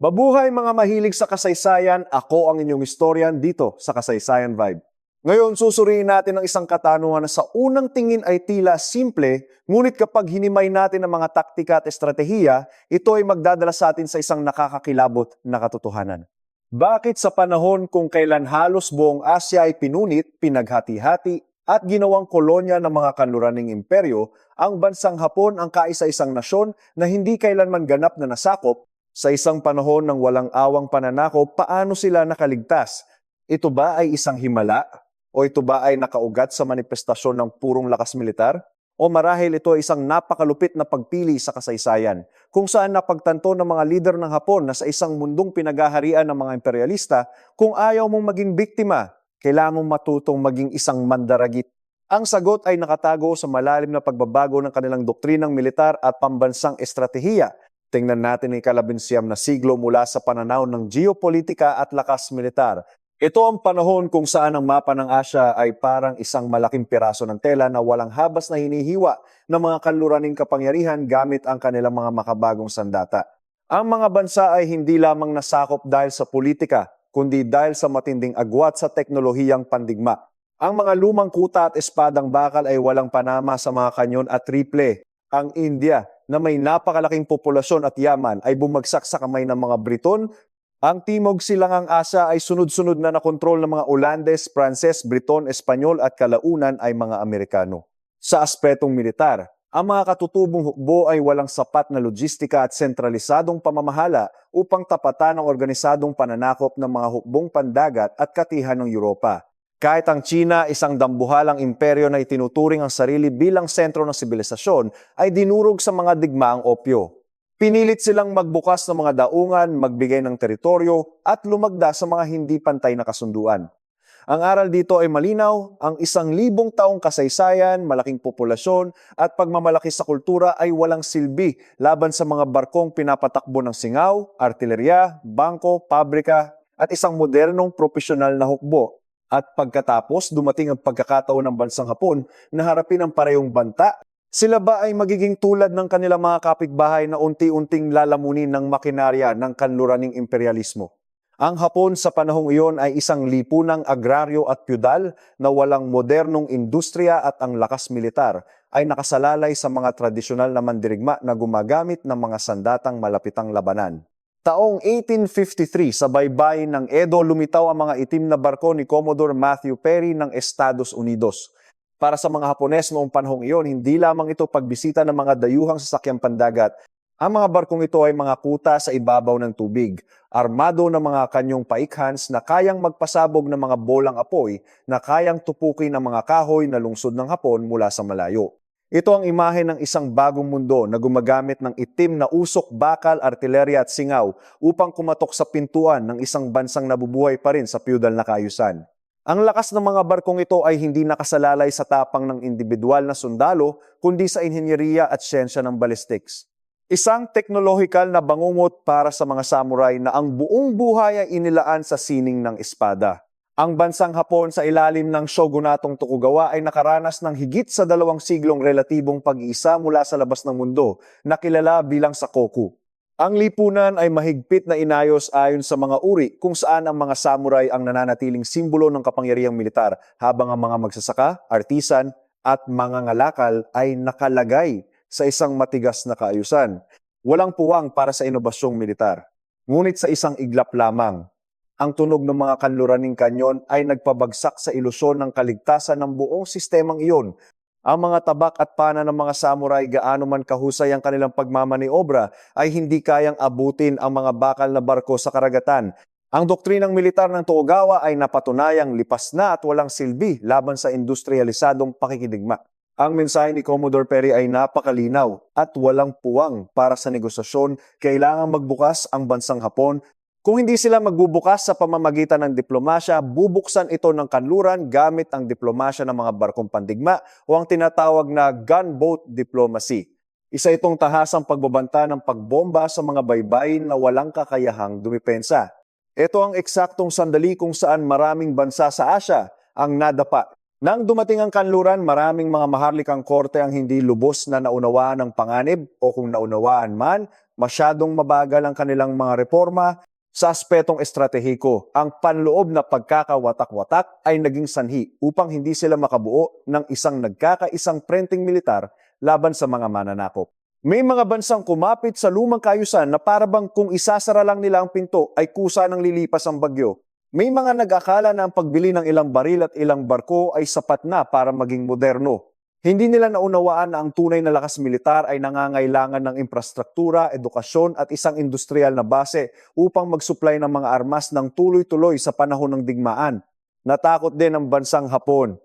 Mabuhay mga mahilig sa kasaysayan, ako ang inyong historian dito sa Kasaysayan Vibe. Ngayon, susuriin natin ang isang katanungan na sa unang tingin ay tila simple, ngunit kapag hinimay natin ang mga taktika at estratehiya, ito ay magdadala sa atin sa isang nakakakilabot na katotohanan. Bakit sa panahon kung kailan halos buong Asya ay pinunit, pinaghati-hati, at ginawang kolonya ng mga kanluraning imperyo, ang bansang Hapon ang kaisa-isang nasyon na hindi kailanman ganap na nasakop? Sa isang panahon ng walang awang pananakop, paano sila nakaligtas? Ito ba ay isang himala? O ito ba ay nakaugat sa manifestasyon ng purong lakas militar? O marahil ito ay isang napakalupit na pagpili sa kasaysayan, kung saan napagtanto ng mga lider ng Hapon na sa isang mundong pinagaharian ng mga imperialista, kung ayaw mong maging biktima, kailangan mong matutong maging isang mandaragit. Ang sagot ay nakatago sa malalim na pagbabago ng kanilang doktrinang militar at pambansang estratehiya. Tingnan natin ang ikalabinsyam na siglo mula sa pananaw ng geopolitika at lakas militar. Ito ang panahon kung saan ang mapa ng Asya ay parang isang malaking piraso ng tela na walang habas na hinihiwa ng mga kanluraning kapangyarihan gamit ang kanilang mga makabagong sandata. Ang mga bansa ay hindi lamang nasakop dahil sa politika, kundi dahil sa matinding agwat sa teknolohiyang pandigma. Ang mga lumang kuta at espadang bakal ay walang panama sa mga kanyon at triple. Ang India, na may napakalaking populasyon at yaman, ay bumagsak sa kamay ng mga Briton. Ang Timog Silangang Asya ay sunod-sunod na nakontrol ng mga Olandes, Pranses, Briton, Espanyol at kalaunan ay mga Amerikano. Sa aspetong militar, ang mga katutubong hukbo ay walang sapat na logistika at sentralisadong pamamahala upang tapatan ang organisadong pananakop ng mga hukbong pandagat at katihan ng Europa. Kahit ang China, isang dambuhalang imperyo na itinuturing ang sarili bilang sentro ng sibilisasyon, ay dinurog sa mga digmaang opyo. Pinilit silang magbukas ng mga daungan, magbigay ng teritoryo, at lumagda sa mga hindi pantay na kasunduan. Ang aral dito ay malinaw, ang 1,000 taong kasaysayan, malaking populasyon, at pagmamalaki sa kultura ay walang silbi laban sa mga barkong pinapatakbo ng singaw, artilerya, bangko, pabrika, at isang modernong profesional na hukbo. At pagkatapos, dumating ang pagkakataon ng bansang Hapon na harapin ang parehong banta. Sila ba ay magiging tulad ng kanilang mga kapitbahay na unti-unting lalamunin ng makinarya ng kanluraning imperialismo? Ang Hapon sa panahong iyon ay isang lipunang agraryo at pyudal na walang modernong industriya at ang lakas militar ay nakasalalay sa mga tradisyonal na mandirigma na gumagamit ng mga sandatang malapitang labanan. Taong 1853, sa baybayin ng Edo, lumitaw ang mga itim na barko ni Commodore Matthew Perry ng Estados Unidos. Para sa mga Hapones noong panahong iyon, hindi lamang ito pagbisita ng mga dayuhang sasakyang pandagat. Ang mga barkong ito ay mga kuta sa ibabaw ng tubig, armado ng mga kanyong paikhans na kayang magpasabog ng mga bolang apoy na kayang tupukin ang mga kahoy na lungsod ng Hapon mula sa malayo. Ito ang imahe ng isang bagong mundo na gumagamit ng itim na usok, bakal, artilerya at singaw upang kumatok sa pintuan ng isang bansang nabubuhay pa rin sa feudal na kaayusan. Ang lakas ng mga barkong ito ay hindi nakasalalay sa tapang ng individual na sundalo, kundi sa inhenyeriya at siyensya ng ballistics. Isang teknolohikal na bangungot para sa mga samurai na ang buong buhay ay inilaan sa sining ng espada. Ang bansang Hapon sa ilalim ng Shogunatong Tokugawa ay nakaranas ng higit sa 2 siglong relatibong pag-iisa mula sa labas ng mundo na kilala bilang Sakoku. Ang lipunan ay mahigpit na inayos ayon sa mga uri kung saan ang mga samurai ang nananatiling simbolo ng kapangyarihang militar habang ang mga magsasaka, artisan at mga ngalakal ay nakalagay sa isang matigas na kaayusan. Walang puwang para sa inobasyong militar, ngunit sa isang iglap lamang. Ang tunog ng mga kanluraning kanyon ay nagpabagsak sa ilusyon ng kaligtasan ng buong sistemang iyon. Ang mga tabak at pana ng mga samurai, gaano man kahusay ang kanilang pagmamaniobra, ay hindi kayang abutin ang mga bakal na barko sa karagatan. Ang doktrinang militar ng Tokugawa ay napatunayang lipas na at walang silbi laban sa industrialisadong pakikidigma. Ang mensahe ni Commodore Perry ay napakalinaw at walang puwang para sa negosasyon. Kailangang magbukas ang bansang Hapon. Kung hindi sila magbubukas sa pamamagitan ng diplomasya, bubuksan ito ng kanluran gamit ang diplomasya ng mga barkong pandigma o ang tinatawag na gunboat diplomacy. Isa itong tahasang pagbabanta ng pagbomba sa mga baybayin na walang kakayahang dumipensa. Ito ang eksaktong sandali kung saan maraming bansa sa Asya ang nadapa Nang dumating ang kanluran, maraming mga maharlikang korte ang hindi lubos na naunawaan ng panganib o kung naunawaan man, masyadong mabagal ang kanilang mga reforma sa aspetong estratehiko. Ang panloob na pagkakawatak-watak ay naging sanhi upang hindi sila makabuo ng isang nagkakaisang prenteng militar laban sa mga mananakop. May mga bansang kumapit sa lumang kaayusan na parabang kung isasara lang nila ang pinto ay kusa ng lilipas ang bagyo. May mga nag-akala na ang pagbili ng ilang baril at ilang barko ay sapat na para maging moderno. Hindi nila naunawaan na ang tunay na lakas militar ay nangangailangan ng infrastruktura, edukasyon at isang industrial na base upang mag-supply ng mga armas ng tuloy-tuloy sa panahon ng digmaan. Natakot din ang bansang Hapon.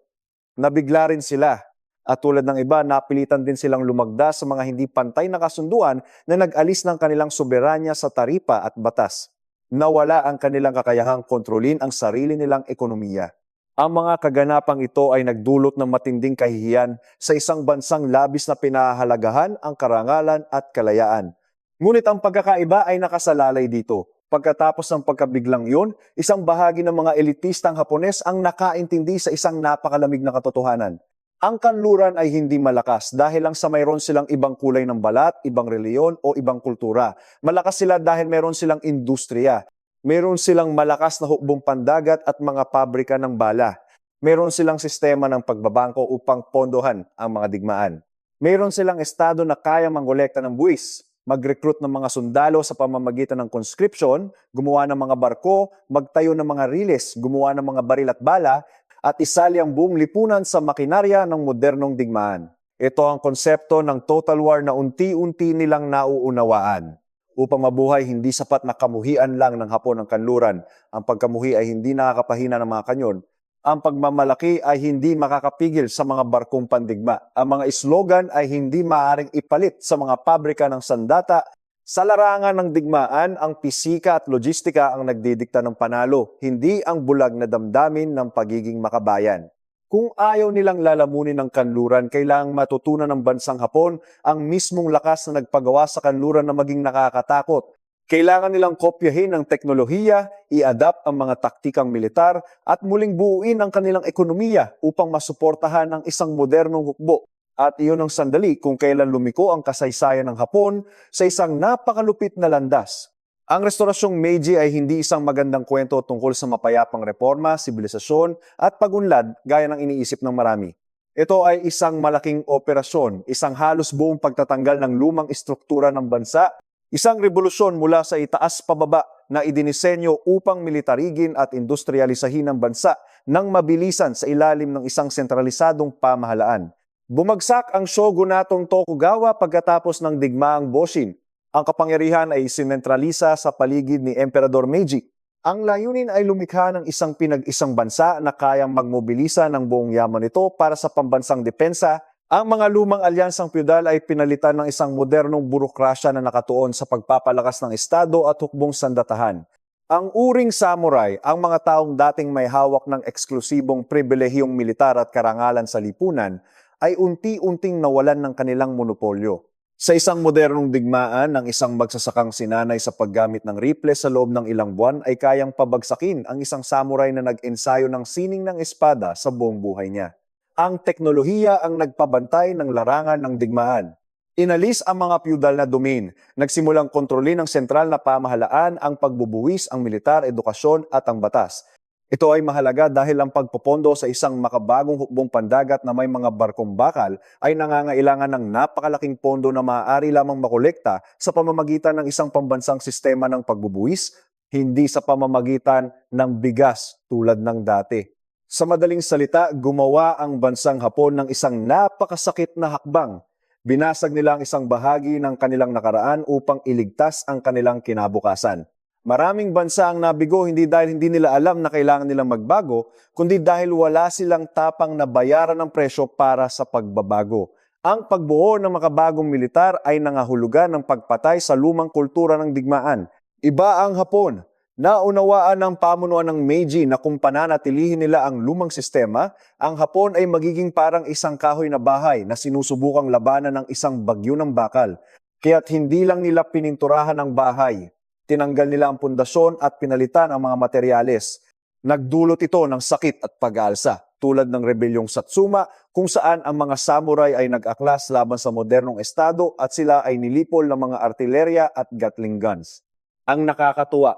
Nabigla rin sila. At tulad ng iba, napilitan din silang lumagda sa mga hindi pantay na kasunduan na nag-alis ng kanilang soberanya sa taripa at batas. Nawala ang kanilang kakayahang kontrolin ang sarili nilang ekonomiya. Ang mga kaganapang ito ay nagdulot ng matinding kahihiyan sa isang bansang labis na pinahahalagahan ang karangalan at kalayaan. Ngunit ang pagkakaiba ay nakasalalay dito. Pagkatapos ng pagkabiglang yun, isang bahagi ng mga elitistang Hapones ang nakaintindi sa isang napakalamig na katotohanan. Ang kanluran ay hindi malakas dahil lang sa mayroon silang ibang kulay ng balat, ibang reliyon o ibang kultura. Malakas sila dahil mayroon silang industriya. Mayroon silang malakas na hukbong pandagat at mga pabrika ng bala. Mayroon silang sistema ng pagbabangko upang pondohan ang mga digmaan. Mayroon silang estado na kaya mangolekta ng buwis, mag-recruit ng mga sundalo sa pamamagitan ng conscription, gumawa ng mga barko, magtayo ng mga riles, gumawa ng mga baril at bala, at isali ang buong lipunan sa makinarya ng modernong digmaan. Ito ang konsepto ng total war na unti-unti nilang nauunawaan. Upang mabuhay, hindi sapat na kamuhian lang ng Hapon ang kanluran. Ang pagkamuhi ay hindi nakakapahina ng mga kanyon. Ang pagmamalaki ay hindi makakapigil sa mga barkong pandigma. Ang mga slogan ay hindi maaaring ipalit sa mga pabrika ng sandata. Sa larangan ng digmaan, ang pisika at logistika ang nagdidikta ng panalo, hindi ang bulag na damdamin ng pagiging makabayan. Kung ayaw nilang lalamunin ng kanluran, kailangang matutunan ng bansang Hapon ang mismong lakas na nagpagawa sa kanluran na maging nakakatakot. Kailangan nilang kopyahin ang teknolohiya, i-adapt ang mga taktikang militar, at muling buuin ang kanilang ekonomiya upang masuportahan ang isang modernong hukbo. At iyon ang sandali kung kailan lumiko ang kasaysayan ng Hapon sa isang napakalupit na landas. Ang Restorasyong Meiji ay hindi isang magandang kwento tungkol sa mapayapang reforma, sibilisasyon at pagunlad gaya ng iniisip ng marami. Ito ay isang malaking operasyon, isang halos buong pagtatanggal ng lumang istruktura ng bansa, isang revolusyon mula sa itaas pababa na idinisenyo upang militarigin at industrialisahin ang bansa ng mabilisan sa ilalim ng isang sentralisadong pamahalaan. Bumagsak ang shogunatong Tokugawa pagkatapos ng digmaang Boshin. Ang kapangyarihan ay sinentralisa sa paligid ni Emperador Meiji. Ang layunin ay lumikha ng isang pinag-isang bansa na kayang magmobilisa ng buong yaman nito para sa pambansang depensa. Ang mga lumang alyansang feudal ay pinalitan ng isang modernong burokrasya na nakatuon sa pagpapalakas ng estado at hukbong sandatahan. Ang uring samurai, ang mga taong dating may hawak ng eksklusibong pribilehiyong militar at karangalan sa lipunan, ay unti-unting nawalan ng kanilang monopolyo. Sa isang modernong digmaan, ang isang magsasakang sinanay sa paggamit ng rifle sa loob ng ilang buwan ay kayang pabagsakin ang isang samurai na nag-ensayo ng sining ng espada sa buong buhay niya. Ang teknolohiya ang nagpabantay ng larangan ng digmaan. Inalis ang mga feudal na domain, nagsimulang kontrolin ng sentral na pamahalaan ang pagbubuwis, ang militar, edukasyon at ang batas. Ito ay mahalaga dahil ang pagpopondo sa isang makabagong hukbong pandagat na may mga barkong bakal ay nangangailangan ng napakalaking pondo na maaari lamang makolekta sa pamamagitan ng isang pambansang sistema ng pagbubuwis, hindi sa pamamagitan ng bigas tulad ng dati. Sa madaling salita, gumawa ang bansang Hapon ng isang napakasakit na hakbang. Binasag nila ang isang bahagi ng kanilang nakaraan upang iligtas ang kanilang kinabukasan. Maraming bansa ang nabigo hindi dahil hindi nila alam na kailangan nilang magbago, kundi dahil wala silang tapang na bayaran ng presyo para sa pagbabago. Ang pagbuo ng makabagong militar ay nangahulugan ng pagpatay sa lumang kultura ng digmaan. Iba ang Hapon. Naunawaan ng pamunuan ng Meiji na kung pananatilihin nila ang lumang sistema, ang Hapon ay magiging parang isang kahoy na bahay na sinusubukang labanan ng isang bagyo ng bakal. Kaya't hindi lang nila pininturahan ang bahay. Tinanggal nila ang pundasyon at pinalitan ang mga materyales. Nagdulot ito ng sakit at pag-aalsa. tulad ng rebelyong Satsuma kung saan ang mga samurai ay nag-aklas laban sa modernong estado at sila ay nilipol ng mga artilerya at Gatling guns. Ang nakakatuwa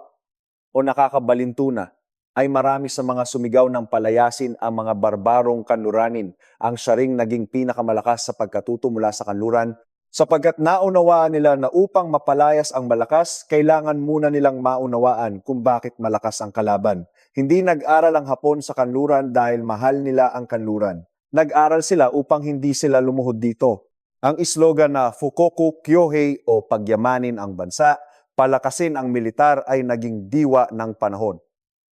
o nakakabalintuna ay marami sa mga sumigaw ng palayasin ang mga barbarong kanluranin ang siya ring naging pinakamalakas sa pagkatuto mula sa kanluran sapagkat naunawaan nila na upang mapalayas ang malakas, kailangan muna nilang maunawaan kung bakit malakas ang kalaban. Hindi nag-aral ang Hapon sa kanluran dahil mahal nila ang kanluran. Nag-aral sila upang hindi sila lumuhod dito. Ang slogan na Fukoku Kyohei o pagyamanin ang bansa, palakasin ang militar ay naging diwa ng panahon.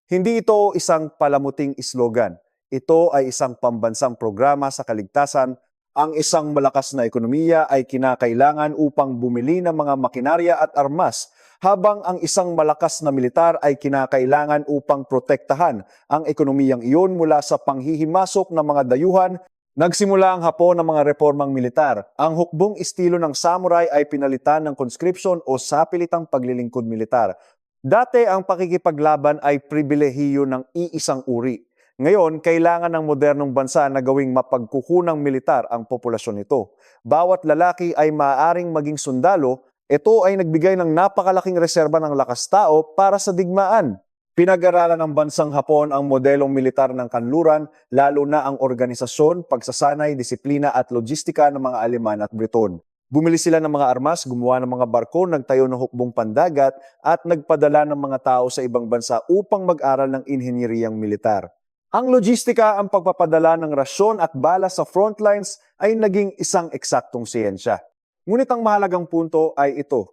Hindi ito isang palamuting slogan. Ito ay isang pambansang programa sa kaligtasan. Ang isang malakas na ekonomiya ay kinakailangan upang bumili ng mga makinarya at armas, habang ang isang malakas na militar ay kinakailangan upang protektahan ang ekonomiyang iyon mula sa panghihimasok ng mga dayuhan. Nagsimula ang Hapon ng mga reformang militar. Ang hukbong estilo ng samurai ay pinalitan ng conscription o sapilitang paglilingkod militar. Dati ang pakikipaglaban ay pribilehiyo ng iisang uri. Ngayon, kailangan ng modernong bansa na gawing mapagkukunang militar ang populasyon nito. Bawat lalaki ay maaaring maging sundalo. Ito ay nagbigay ng napakalaking reserba ng lakas tao para sa digmaan. Pinag-aralan ng bansang Hapon ang modelong militar ng kanluran, lalo na ang organisasyon, pagsasanay, disiplina at logistika ng mga Aleman at Briton. Bumili sila ng mga armas, gumawa ng mga barko, nagtayo ng hukbong pandagat at nagpadala ng mga tao sa ibang bansa upang mag-aral ng inhenyeriyang militar. Ang logistika, ang pagpapadala ng rasyon at bala sa frontlines ay naging isang eksaktong siyensya. Ngunit ang mahalagang punto ay ito,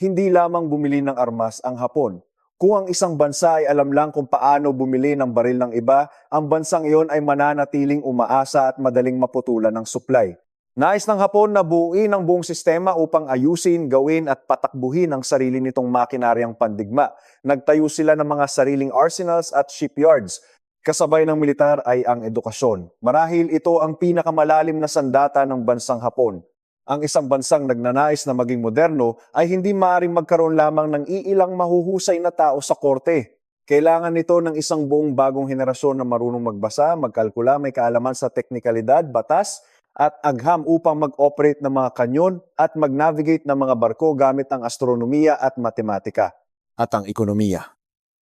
hindi lamang bumili ng armas ang Hapon. Kung ang isang bansa ay alam lang kung paano bumili ng baril ng iba, ang bansang iyon ay mananatiling umaasa at madaling maputulan ng supply. Nais ng Hapon na buuin ang buong sistema upang ayusin, gawin at patakbuhin ang sarili nitong makinaryang pandigma. Nagtayo sila ng mga sariling arsenals at shipyards. Kasabay ng militar ay ang edukasyon. Marahil ito ang pinakamalalim na sandata ng bansang Hapon. Ang isang bansang nagnanais na maging moderno ay hindi maaaring magkaroon lamang ng iilang mahuhusay na tao sa korte. Kailangan nito ng isang buong bagong henerasyon na marunong magbasa, magkalkula, may kaalaman sa teknikalidad, batas, at agham upang mag-operate ng mga kanyon at mag-navigate ng mga barko gamit ang astronomiya at matematika at ang ekonomiya.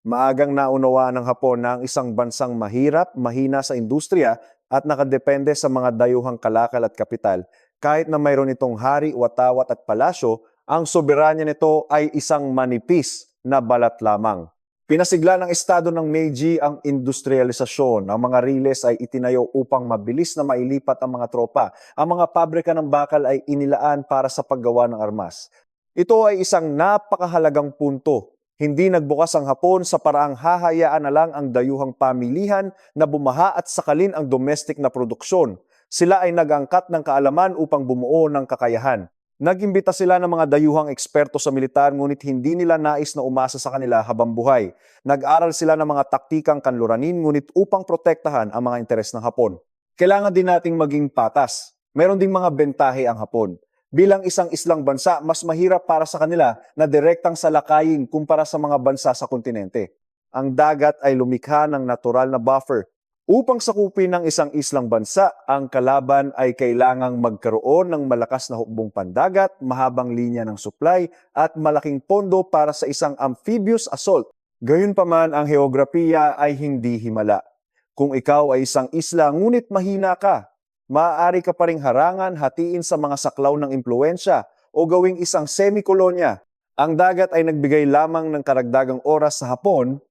Maagang naunawaan ng Hapon na ang isang bansang mahirap, mahina sa industriya at nakadepende sa mga dayuhang kalakal at kapital. Kahit na mayroon itong hari, watawat at palasyo, ang soberanya nito ay isang manipis na balat lamang. Pinasigla ng estado ng Meiji ang industrialisasyon. Ang mga riles ay itinayo upang mabilis na mailipat ang mga tropa. Ang mga pabrika ng bakal ay inilaan para sa paggawa ng armas. Ito ay isang napakahalagang punto. Hindi nagbukas ang Hapon sa paraang hahayaan na lang ang dayuhang pamilihan na bumaha at sakalin ang domestic na produksyon. Sila ay nag-angkat ng kaalaman upang bumuo ng kakayahan. Nag-imbita sila ng mga dayuhang eksperto sa militar ngunit hindi nila nais na umasa sa kanila habang buhay. Nag-aral sila ng mga taktikang kanluranin ngunit upang protektahan ang mga interes ng Hapon. Kailangan din nating maging patas. Meron ding mga bentahe ang Hapon. Bilang isang islang bansa, mas mahirap para sa kanila na direktang salakayin kumpara sa mga bansa sa kontinente. Ang dagat ay lumikha ng natural na buffer. Upang sakupin ng isang islang bansa, ang kalaban ay kailangang magkaroon ng malakas na hukbong pandagat, mahabang linya ng supply, at malaking pondo para sa isang amphibious assault. Gayunpaman, ang heograpiya ay hindi himala. Kung ikaw ay isang isla ngunit mahina ka, maaari ka pa ring harangan, hatiin sa mga saklaw ng impluensya o gawing isang semikolonya. Ang dagat ay nagbigay lamang ng karagdagang oras sa Hapon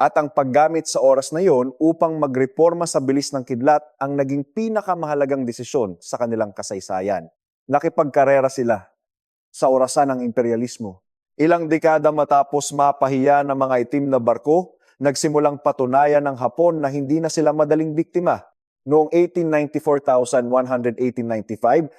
at ang paggamit sa oras na iyon upang magreforma sa bilis ng kidlat ang naging pinakamahalagang desisyon sa kanilang kasaysayan. Nakipagkarera sila sa orasan ng imperialismo. Ilang dekada matapos mapahiya ng mga itim na barko, nagsimulang patunayan ng Hapon na hindi na sila madaling biktima. Noong 1895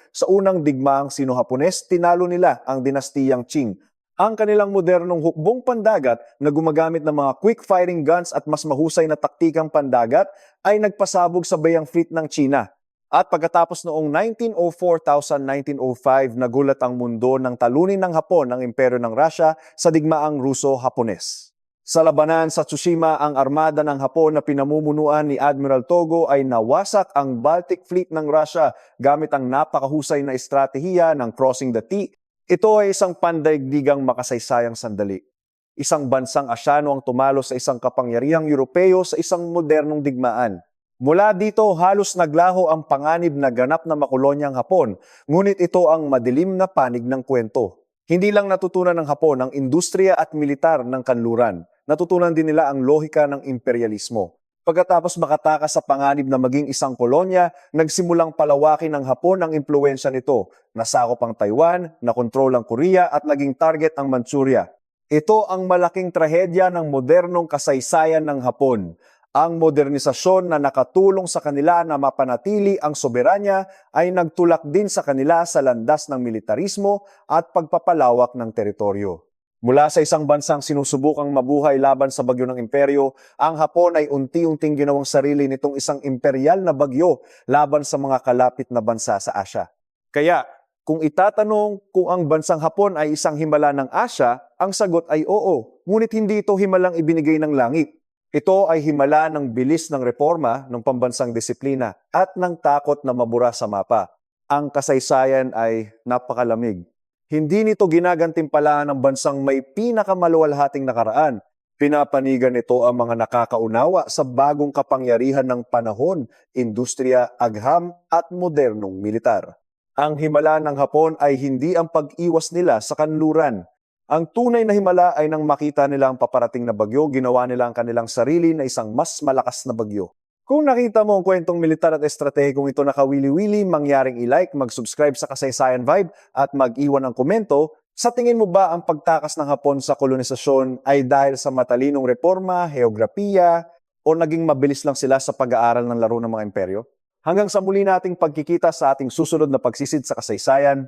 sa unang digmaang Sino-Hapones, tinalo nila ang dinastiyang Qing. Ang kanilang modernong hukbong pandagat na gumagamit ng mga quick-firing guns at mas mahusay na taktikang pandagat ay nagpasabog sa bayang fleet ng China. At pagkatapos noong 1904-1905, nagulat ang mundo ng talunin ng Hapon ng imperyo ng Russia sa digmaang Ruso-Hapones. Sa labanan sa Tsushima, ang armada ng Hapon na pinamumunuan ni Admiral Togo ay nawasak ang Baltic Fleet ng Russia gamit ang napakahusay na estratehiya ng Crossing the T. Ito ay isang pandaigdigang makasaysayang sandali. Isang bansang Asyano ang tumalo sa isang kapangyarihang Europeo sa isang modernong digmaan. Mula dito, halos naglaho ang panganib na ganap na makolonyang Hapon, ngunit ito ang madilim na panig ng kwento. Hindi lang natutunan ng Hapon ang industriya at militar ng kanluran, natutunan din nila ang lohika ng imperialismo. Pagkatapos makatakas sa panganib na maging isang kolonya, nagsimulang palawakin ng Hapon ang impluwensya nito. Nasakop ang Taiwan, nakontrol ang Korea at naging target ang Manchuria. Ito ang malaking trahedya ng modernong kasaysayan ng Hapon. Ang modernisasyon na nakatulong sa kanila na mapanatili ang soberanya ay nagtulak din sa kanila sa landas ng militarismo at pagpapalawak ng teritoryo. Mula sa isang bansang sinusubukang mabuhay laban sa bagyo ng imperyo, ang Hapon ay unti-unting ginawang sarili nitong isang imperial na bagyo laban sa mga kalapit na bansa sa Asya. Kaya, kung itatanong kung ang bansang Hapon ay isang himala ng Asya, ang sagot ay oo, ngunit hindi ito himalang ibinigay ng langit. Ito ay himala ng bilis ng reforma, ng pambansang disiplina, at ng takot na mabura sa mapa. Ang kasaysayan ay napakalamig. Hindi nito ginagantimpalaan ng bansang may pinakamaluwalhating nakaraan. Pinapanigan nito ang mga nakakaunawa sa bagong kapangyarihan ng panahon, industriya, agham, at modernong militar. Ang himala ng Hapon ay hindi ang pag-iwas nila sa kanluran. Ang tunay na himala ay nang makita nila ang paparating na bagyo, ginawa nila ang kanilang sarili na isang mas malakas na bagyo. Kung nakita mo ang kwentong militar at estratehikong ito nakawili-wili, mangyaring i-like, mag-subscribe sa Kasaysayan Vibe at mag-iwan ng komento. Sa tingin mo ba ang pagtakas ng Hapon sa kolonisasyon ay dahil sa matalinong reforma, heograpiya, o naging mabilis lang sila sa pag-aaral ng laro ng mga imperyo? Hanggang sa muli nating pagkikita sa ating susunod na pagsisid sa kasaysayan,